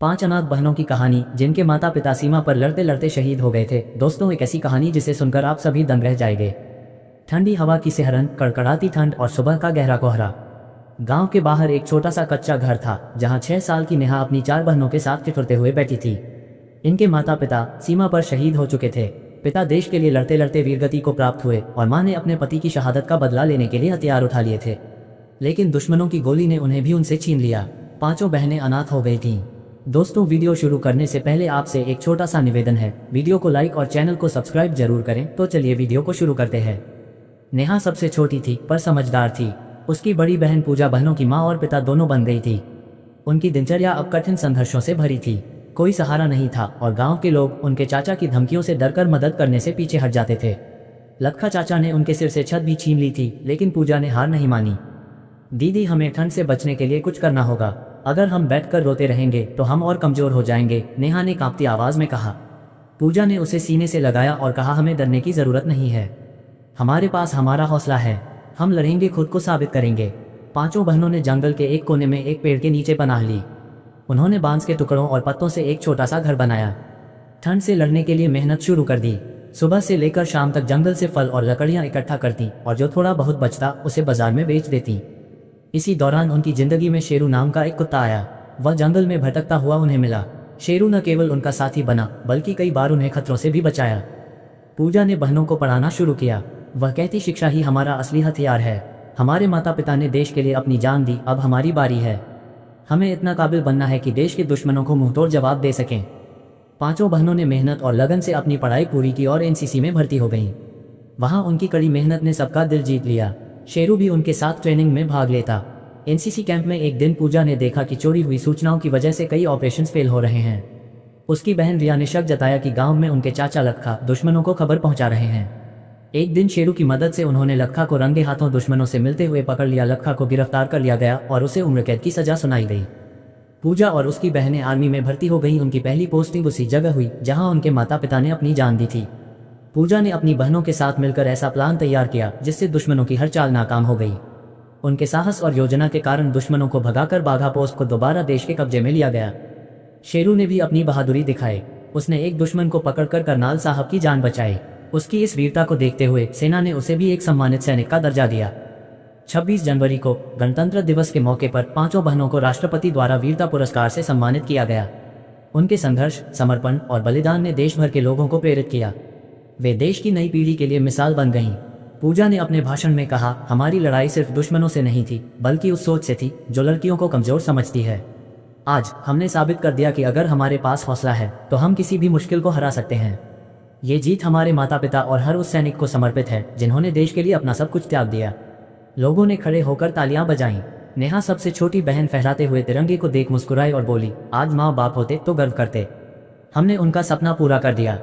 5 अनाथ बहनों की कहानी जिनके माता पिता सीमा पर लड़ते लड़ते शहीद हो गए थे। दोस्तों, एक ऐसी कहानी जिसे सुनकर आप सभी दंग रह जाएंगे। ठंडी हवा की सिहरन, कड़कड़ाती ठंड और सुबह का गहरा कोहरा। गांव के बाहर एक छोटा सा कच्चा घर था जहां 6 साल की नेहा अपनी 4 बहनों के साथ ठिठुरते हुए बैठी थी। इनके माता पिता सीमा पर शहीद हो चुके थे। पिता देश के लिए लड़ते लड़ते वीरगति को प्राप्त हुए और मां ने अपने पति की शहादत का बदला लेने के लिए हथियार उठा लिए थे। लेकिन दुश्मनों की गोली ने उन्हें भी उनसे छीन लिया। पांचों बहनें अनाथ हो गई थीं। दोस्तों, वीडियो शुरू करने से पहले आपसे एक छोटा सा निवेदन है, वीडियो को लाइक और चैनल को सब्सक्राइब जरूर करें। तो चलिए वीडियो को शुरू करते हैं। नेहा सबसे छोटी थी पर समझदार थी। उसकी बड़ी बहन पूजा बहनों की माँ और पिता दोनों बन गई थी। उनकी दिनचर्या अब कठिन संघर्षों से भरी थी। कोई सहारा नहीं था और गांव के लोग उनके चाचा की धमकियों से डरकर मदद करने से पीछे हट जाते थे। लखा चाचा ने उनके सिर से छत भी छीन ली थी, लेकिन पूजा ने हार नहीं मानी। दीदी, हमें ठंड से बचने के लिए कुछ करना होगा। अगर हम बैठकर रोते रहेंगे तो हम और कमजोर हो जाएंगे, नेहा ने कांपती आवाज में कहा। पूजा ने उसे सीने से लगाया और कहा, हमें डरने की जरूरत नहीं है। हमारे पास हमारा हौसला है। हम लड़ेंगे, खुद को साबित करेंगे। पांचों बहनों ने जंगल के एक कोने में एक पेड़ के नीचे पनाह ली। उन्होंने बांस के टुकड़ों और पत्तों से एक छोटा सा घर बनाया। ठंड से लड़ने के लिए मेहनत शुरू कर दी। सुबह से लेकर शाम तक जंगल से फल और लकड़ियां इकट्ठा करती और जो थोड़ा बहुत बचता उसे बाजार में बेच देती। इसी दौरान उनकी जिंदगी में शेरू नाम का एक कुत्ता आया। वह जंगल में भटकता हुआ उन्हें मिला। शेरू न केवल उनका साथी बना बल्कि कई बार उन्हें खतरों से भी बचाया। पूजा ने बहनों को पढ़ाना शुरू किया। वह कहती, शिक्षा ही हमारा असली हथियार है। हमारे माता पिता ने देश के लिए अपनी जान दी, अब हमारी बारी है। हमें इतना काबिल बनना है कि देश के दुश्मनों को मुंहतोड़ जवाब दे सकें। पांचों बहनों ने मेहनत और लगन से अपनी पढ़ाई पूरी की और एनसीसी में भर्ती हो गईं। वहां उनकी कड़ी मेहनत ने सबका दिल जीत लिया। शेरू भी उनके साथ ट्रेनिंग में भाग लेता। एनसीसी कैंप में एक दिन पूजा ने देखा कि चोरी हुई सूचनाओं की वजह से कई ऑपरेशंस फेल हो रहे हैं। उसकी बहन रिया ने शक जताया कि गांव में उनके चाचा लखा दुश्मनों को खबर पहुंचा रहे हैं। एक दिन शेरू की मदद से उन्होंने लखा को रंगे हाथों दुश्मनों से मिलते हुए पकड़ लिया। लखा को गिरफ्तार कर लिया गया और उसे उम्र कैद की सजा सुनाई गई। पूजा और उसकी बहनें आर्मी में भर्ती हो गई। उनकी पहली पोस्टिंग उसी जगह हुई जहां उनके माता पिता ने अपनी जान दी थी। पूजा ने अपनी बहनों के साथ मिलकर ऐसा प्लान तैयार किया जिससे दुश्मनों की हर चाल नाकाम हो गई। उनके साहस और योजना के कारण दुश्मनों को भगाकर बाघा पोस्ट को दोबारा देश के कब्जे में लिया गया। शेरू ने भी अपनी बहादुरी दिखाई। उसने एक दुश्मन को पकड़कर करनाल साहब की जान बचाई। उसकी इस वीरता को देखते हुए सेना ने उसे भी एक सम्मानित सैनिक का दर्जा दिया। 26 जनवरी को गणतंत्र दिवस के मौके पर पांचों बहनों को राष्ट्रपति द्वारा वीरता पुरस्कार से सम्मानित किया गया। उनके संघर्ष, समर्पण और बलिदान ने देश भर के लोगों को प्रेरित किया। वे देश की नई पीढ़ी के लिए मिसाल बन गईं। पूजा ने अपने भाषण में कहा, हमारी लड़ाई सिर्फ दुश्मनों से नहीं थी बल्कि उस सोच से थी जो लड़कियों को कमजोर समझती है। आज हमने साबित कर दिया कि अगर हमारे पास हौसला है तो हम किसी भी मुश्किल को हरा सकते हैं। ये जीत हमारे माता पिता और हर उस सैनिक को समर्पित है जिन्होंने देश के लिए अपना सब कुछ त्याग दिया। लोगों ने खड़े होकर तालियां बजाईं। नेहा सबसे छोटी बहन फहराते हुए तिरंगे को देख मुस्कुराई और बोली, आज माँ बाप होते तो गर्व करते। हमने उनका सपना पूरा कर दिया।